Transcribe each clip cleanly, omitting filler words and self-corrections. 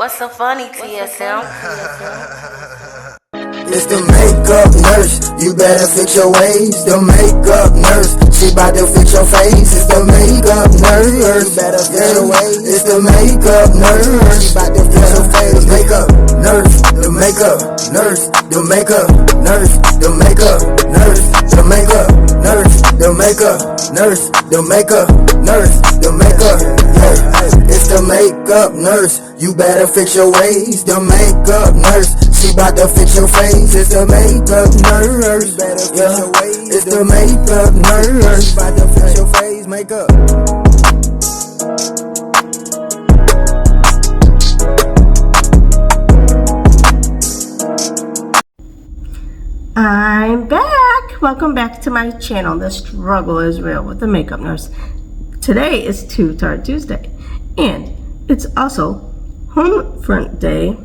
What's so funny, TSM? It's the makeup nurse, you better fix your ways. The makeup nurse, she bout to fix your face. It's the makeup nurse, you better fix your ways. It's the makeup nurse, she bout to fix your face. Makeup nurse, the makeup nurse, the makeup nurse, the makeup nurse, the makeup nurse, the makeup nurse, the makeup nurse, the makeup. Yeah, it's the makeup nurse, you better fix your ways. The makeup nurse, she bout to fix your face. It's the makeup nurse, yeah. It's the makeup nurse, she bout to fix your face. Makeup. I'm back. Welcome back to my channel. The struggle is real with the makeup nurse. Today is Tarte Tuesday, and it's also Homefront Day,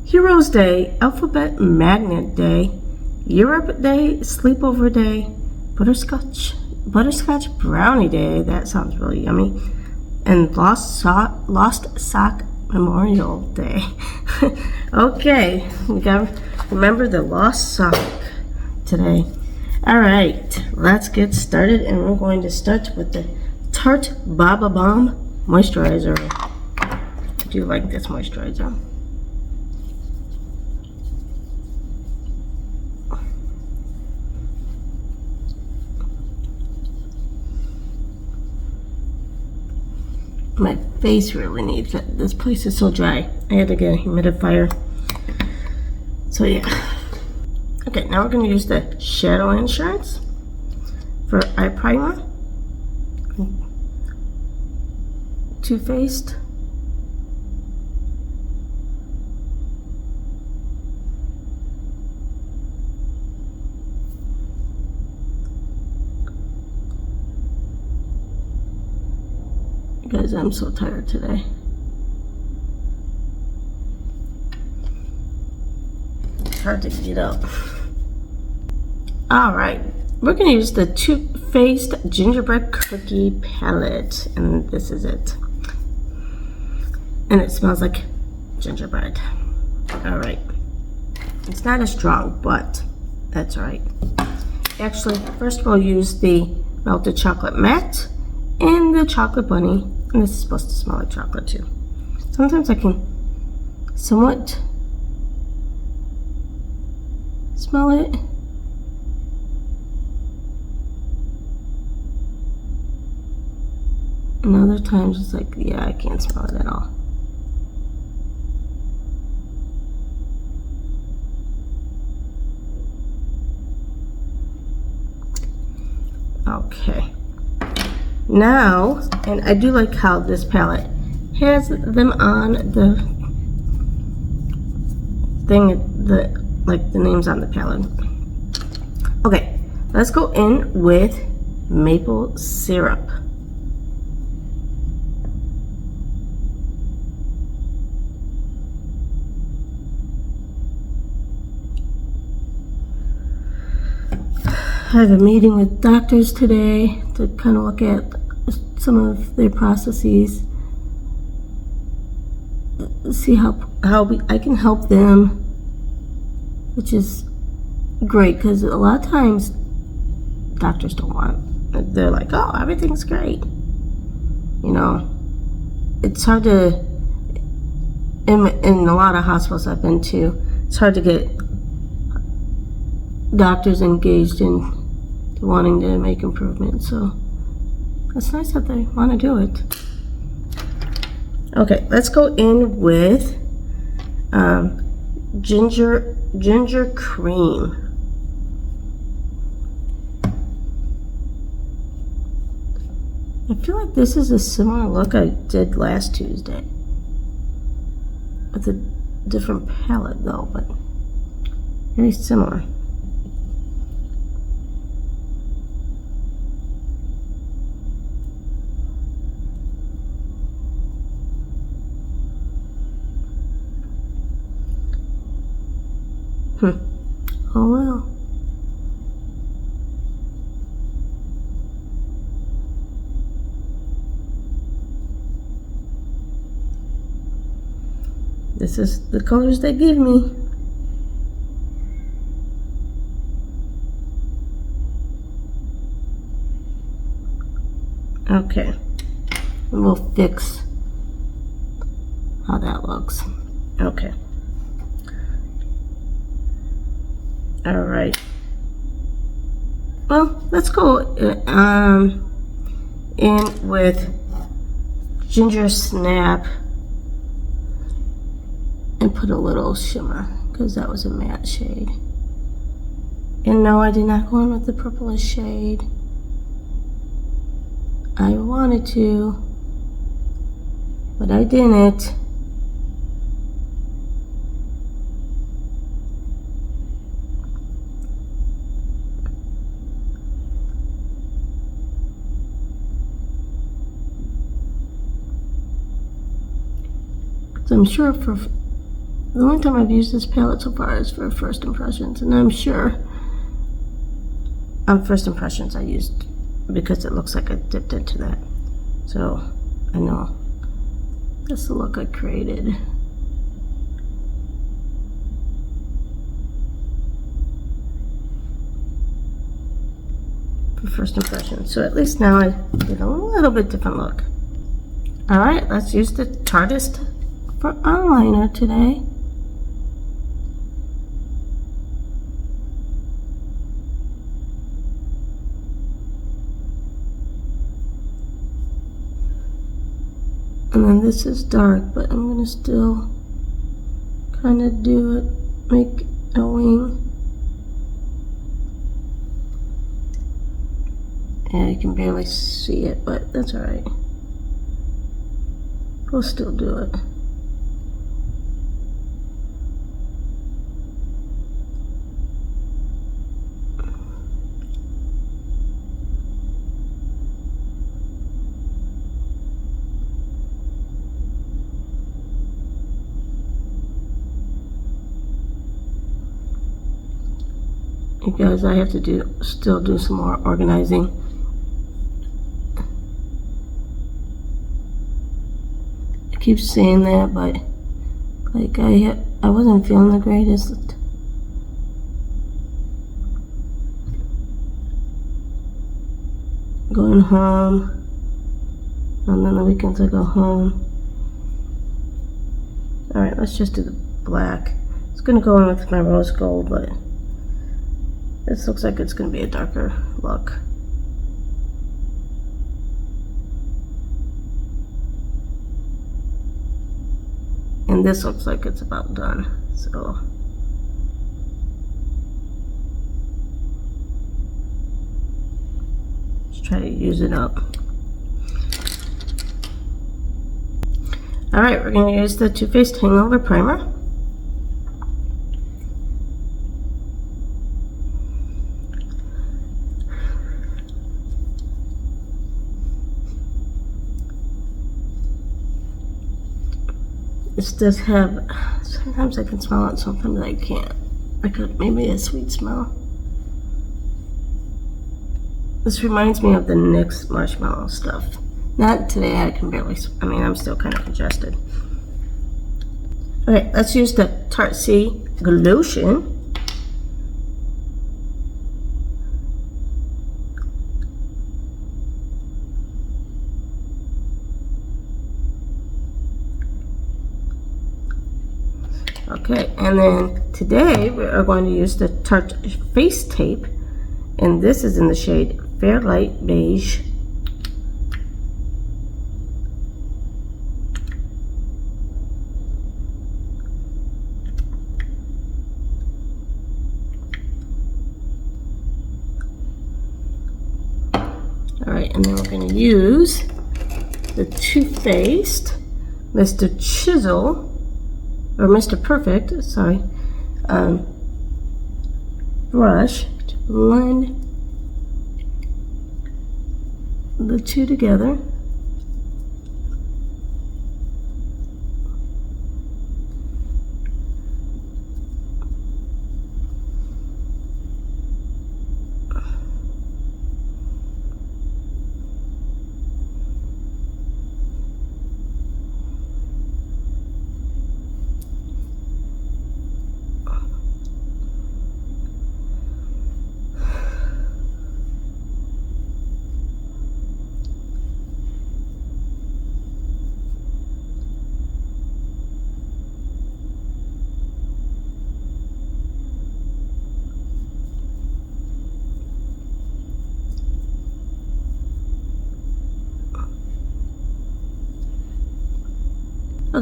Heroes Day, Alphabet Magnet Day, Europe Day, Sleepover Day, Butterscotch Brownie Day. That sounds really yummy. And Lost Sock Memorial Day. Okay, we gotta remember the lost sock today. All right, let's get started, and we're going to start with the Tarte Baba Balm Moisturizer. I do like this moisturizer. My face really needs it. This place is so dry. I had to get a humidifier. So yeah. Okay, now we're going to use the Shadow Insurance for eye primer. Too Faced. Guys, I'm so tired today. It's hard to get up. All right, we're gonna use the Too Faced Gingerbread Cookie Palette, and this is it. And it smells like gingerbread. All right, it's not as strong, but that's all right. Actually, first we'll use the Melted Chocolate Matte and the Chocolate Bunny. And this is supposed to smell like chocolate too. Sometimes I can somewhat smell it. And other times it's like, yeah, I can't smell it at all. Okay. Now, and I do like how this palette has them on the thing, the names on the palette. Okay, let's go in with maple syrup. I have a meeting with doctors today to kind of look at some of their processes, see how I can help them, which is great because a lot of times doctors don't want. They're like, oh, everything's great. You know, it's hard to, in a lot of hospitals I've been to, it's hard to get doctors engaged in wanting to make improvements, so it's nice that they want to do it. Okay, let's go in with ginger cream. I feel like this is a similar look I did last Tuesday with a different palette though, but very similar. Oh well. This is the colors they give me. Okay, and we'll fix how that looks. Okay. All right. Well, let's go in with Ginger Snap and put a little shimmer because that was a matte shade. And no, I did not go in with the purplish shade. I wanted to, but I didn't. So I'm sure for the only time I've used this palette so far is for first impressions, and I'm sure on first impressions I used because it looks like I dipped into that. So I know that's the look I created. For first impressions. So at least now I get a little bit different look. Alright, let's use the Tarte for eyeliner today. And then this is dark, but I'm gonna still kind of do it, make a wing. Yeah, you can barely see it, but that's alright. We'll still do it. You guys, I have to still do some more organizing. I keep saying that, but like I wasn't feeling the greatest. Going home, and then the weekends I go home. All right, let's just do the black. It's gonna go in with my rose gold, but this looks like it's going to be a darker look. And this looks like it's about done. So let's try to use it up. Alright, we're going to use the Too Faced Hangover Primer. This does have, sometimes I can smell it, sometimes I can't. Maybe a sweet smell. This reminds me of the NYX marshmallow stuff. Not today, I'm still kind of congested. Okay, let's use the Tarte Glotion. Okay, and then today we are going to use the Tarte Face Tape, and this is in the shade Fair Light Beige. Alright, and then we're going to use the Too Faced Mr. Chisel, or Mr. Perfect, sorry, brush to blend the two together.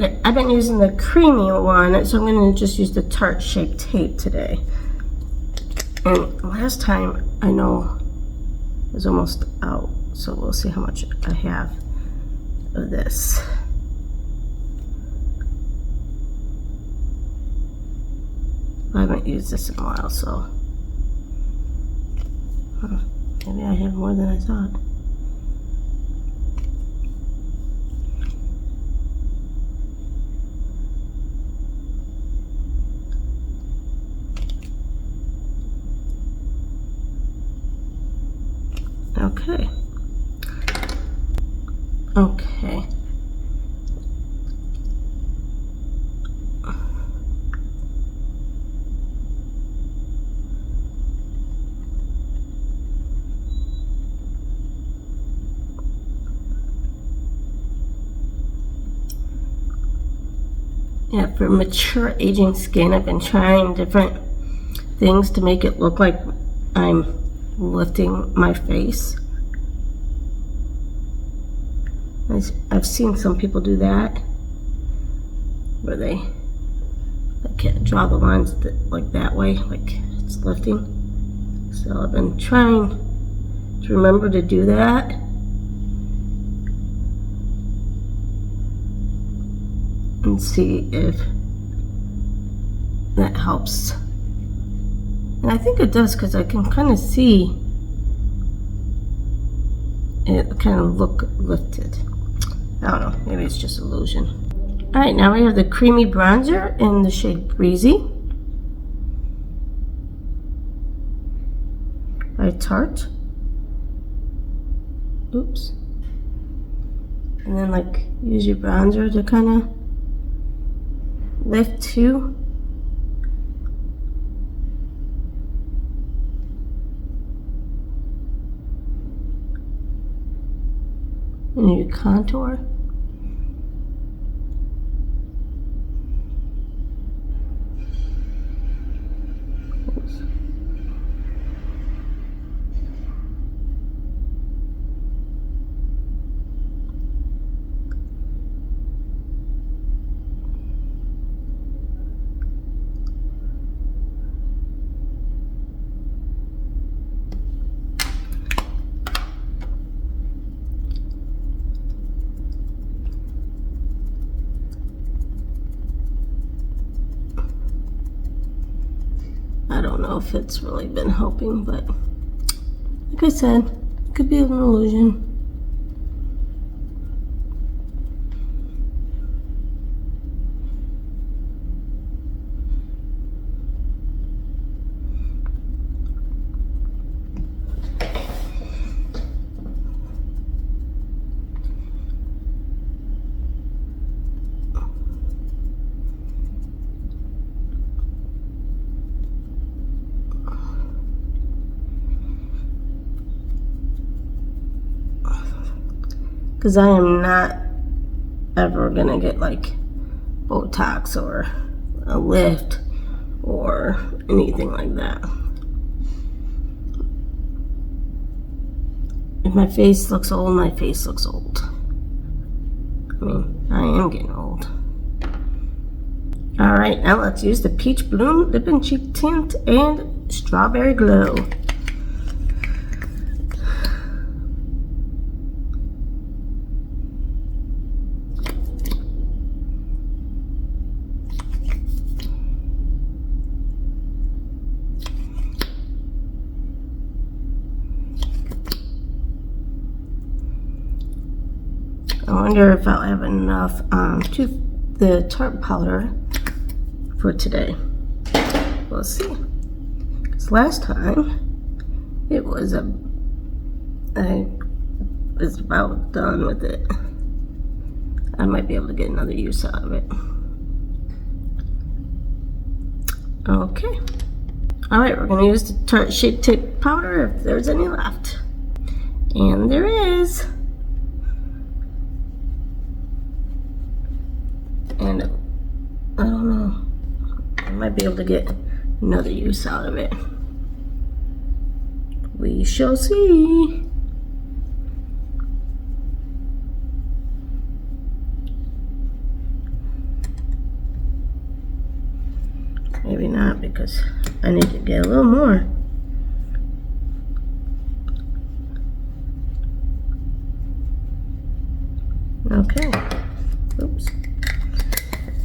Okay, I've been using the creamy one, so I'm going to just use the Tarte Shape Tape today. And last time, I know, it was almost out, so we'll see how much I have of this. I haven't used this in a while, so maybe I have more than I thought. Okay. Okay. Yeah, for mature aging skin, I've been trying different things to make it look like I'm lifting my face. I've seen some people do that, where they like draw the lines like that way, like it's lifting. So I've been trying to remember to do that. And see if that helps. And I think it does, because I can kind of see it kind of look lifted. I don't know, maybe it's just illusion. Alright, now we have the creamy bronzer in the shade Breezy by Tarte. Oops. And then like use your bronzer to kind of lift too. And your contour. Oops. I don't know if it's really been helping, but like I said, it could be an illusion. Because I am not ever gonna get like Botox or a lift or anything like that. If my face looks old, my face looks old. I mean, I am getting old. Alright, now let's use the Peach Bloom Lip and Cheek Tint and Strawberry Glow. I wonder if I'll have enough to the Tarte powder for today. We'll see. Because last time it was I was about done with it. I might be able to get another use out of it. Okay. Alright, we're going to use the Tarte Shape Tape powder if there's any left. And there is. And I don't know, I might be able to get another use out of it. We shall see. Maybe not, because I need to get a little more. Okay. Oops.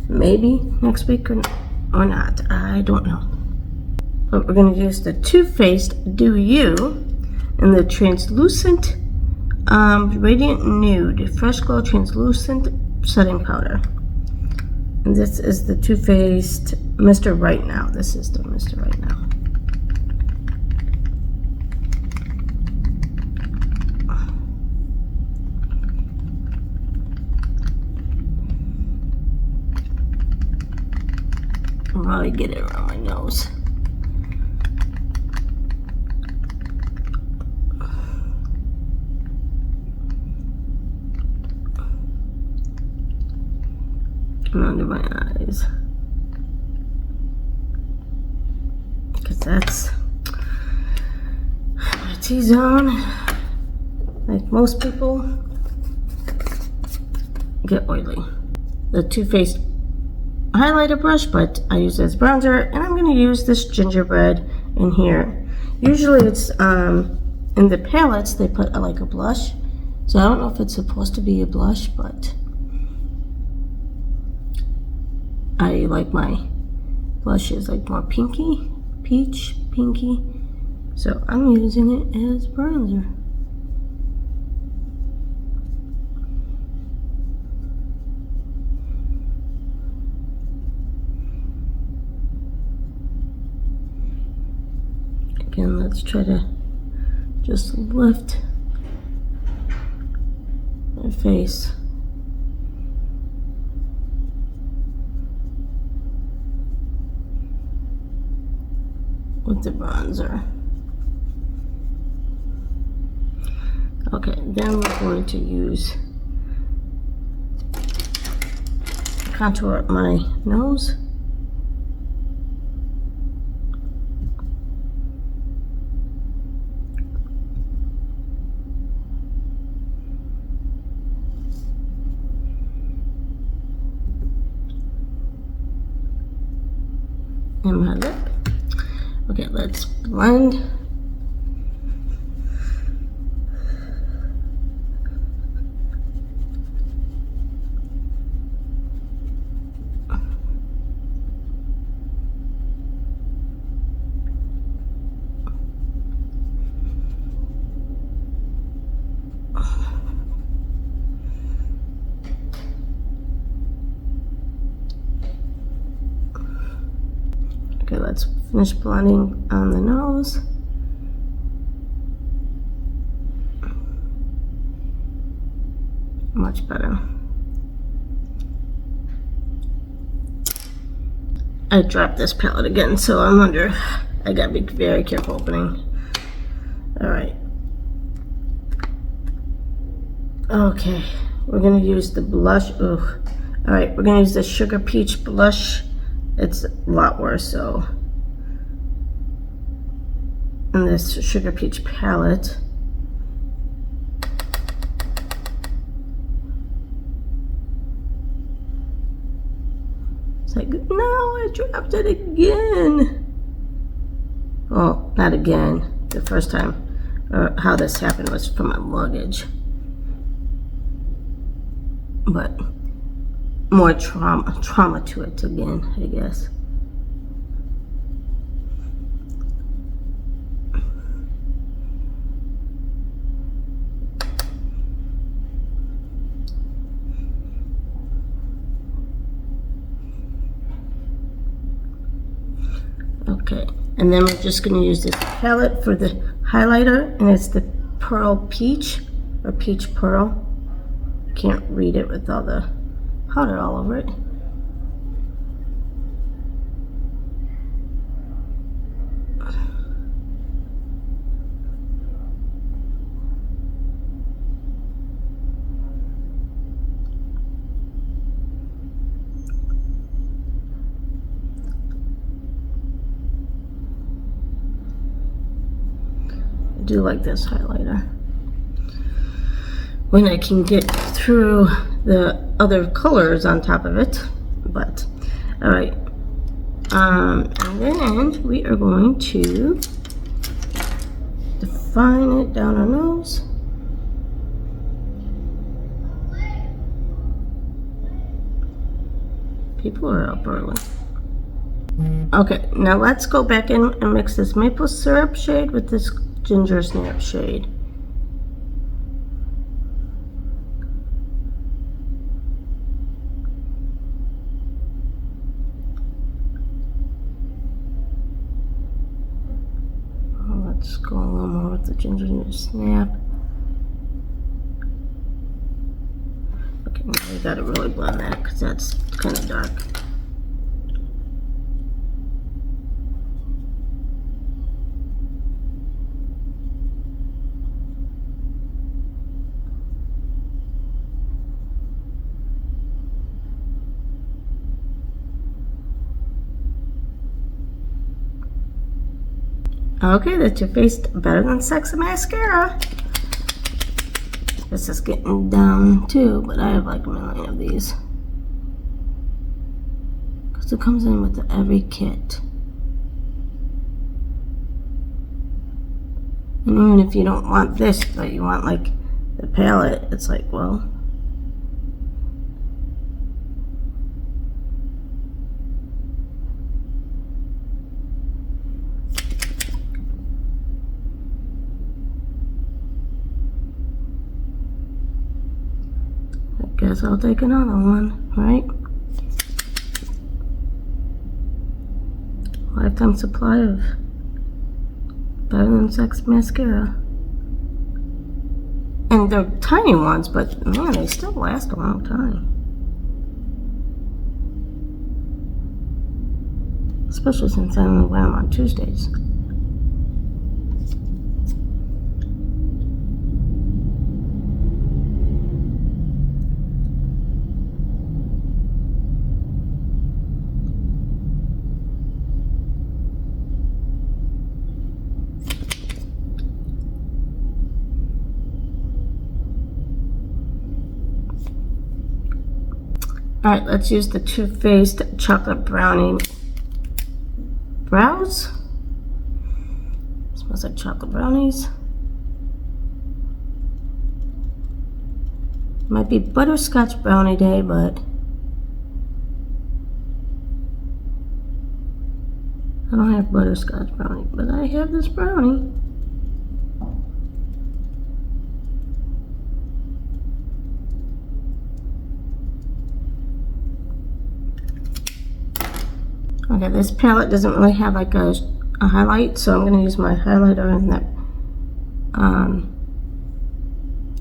Maybe next week or not. I don't know. But we're going to use the Too Faced Do You in the translucent Radiant Nude Fresh Glow Translucent Setting Powder. And this is the Too Faced Mr. Right Now. This is the Mr. Right Now. I'll probably get it around my nose. And under my eyes. Because that's my T-zone. Like most people, get oily. The Too Faced highlighter brush, but I use it as bronzer, and I'm going to use this gingerbread in here. Usually it's in the palettes they put like a blush, so I don't know if it's supposed to be a blush, but I like my blushes like more pinky, peach, pinky, so I'm using it as bronzer. Again, let's try to just lift my face. With the bronzer. Okay, then we're going to use contour up my nose. And my lip. Okay, let's blend. Okay, let's finish blending on the nose. Much better. I dropped this palette again, so I gotta be very careful opening. Alright. Okay, we're gonna use the blush. Ugh. Alright, we're gonna use the Sugar Peach blush. It's a lot worse, so. And this Sugar Peach palette. It's like, no, I dropped it again. Oh, not again. The first time how this happened was from my luggage. But more trauma to it again, I guess. Okay, and then we're just going to use this palette for the highlighter, and it's the Pearl Peach, or Peach Pearl. Can't read it with all the powder all over it. I do like this highlighter when I can get through the other colors on top of it, but all right, And then we are going to define it down our nose. People are up early. Okay, now let's go back in and mix this maple syrup shade with this ginger snap shade. Let's go a little more with the ginger snap. Okay, now we gotta really blend that because that's kind of dark. Okay, that's your face better than sexy mascara. This is getting down too, but I have like a million of these. Because it comes in with every kit. And even if you don't want this, but you want like the palette, it's like, well. Guess I'll take another one, right? Lifetime supply of Better Than Sex mascara. And they're tiny ones, but man, they still last a long time. Especially since I only wear them on Tuesdays. Alright, let's use the Too Faced Chocolate Brownie Brows. Smells like chocolate brownies. Might be butterscotch brownie day, but I don't have butterscotch brownie, but I have this brownie. Okay, this palette doesn't really have like a highlight, so I'm going to use my highlighter in that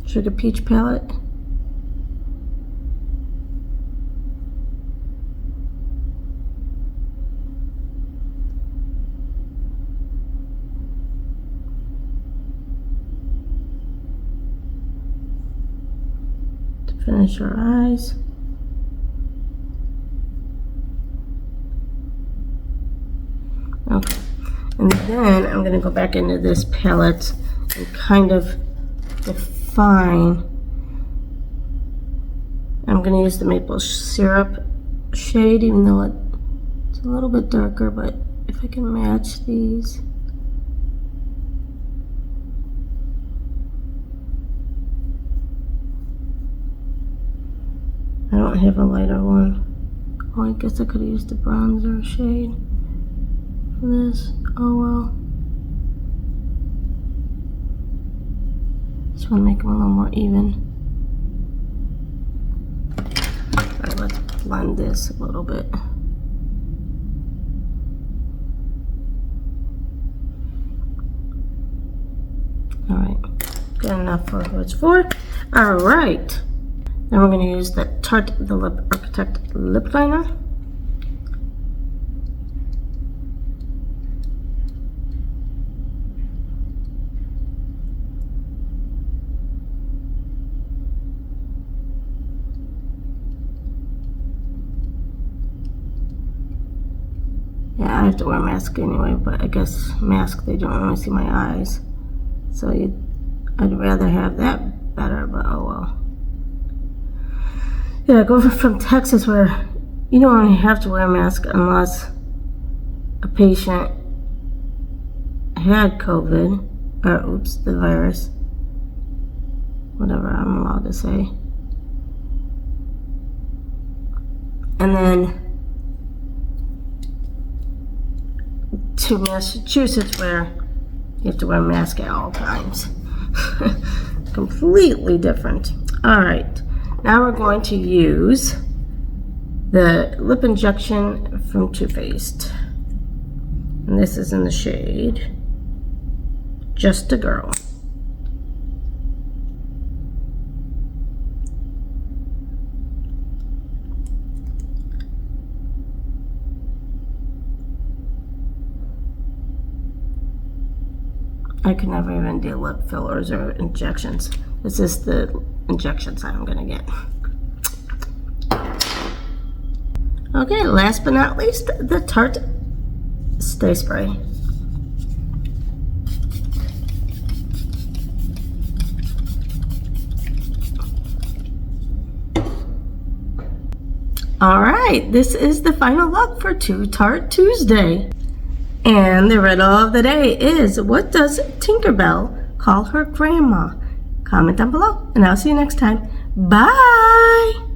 Sugar Peach palette. To finish our eyes. Okay, and then I'm going to go back into this palette and kind of define. I'm going to use the maple syrup shade, even though it's a little bit darker, but if I can match these. I don't have a lighter one. Oh, I guess I could have used the bronzer shade. This, oh well. Just want to make them a little more even. Alright, let's blend this a little bit. Alright, good enough for what it's for. Alright, then we're going to use the Tarte the Lip Architect lip liner. Yeah, I have to wear a mask anyway, but I guess mask, they don't really see my eyes. So I'd rather have that better, but oh well. Yeah, going from Texas where you don't really have to wear a mask unless a patient had COVID, or the virus, whatever I'm allowed to say. And then to Massachusetts, where you have to wear a mask at all times. Completely different. All right, now we're going to use the lip injection from Too Faced. And this is in the shade Just a Girl. I could never even do lip fillers or injections. This is the injections I'm gonna get. Okay, last but not least, the Tarte Stay Spray. All right, this is the final look for Tarte Tuesday. And the riddle of the day is, what does Tinkerbell call her grandma? Comment down below, and I'll see you next time. Bye!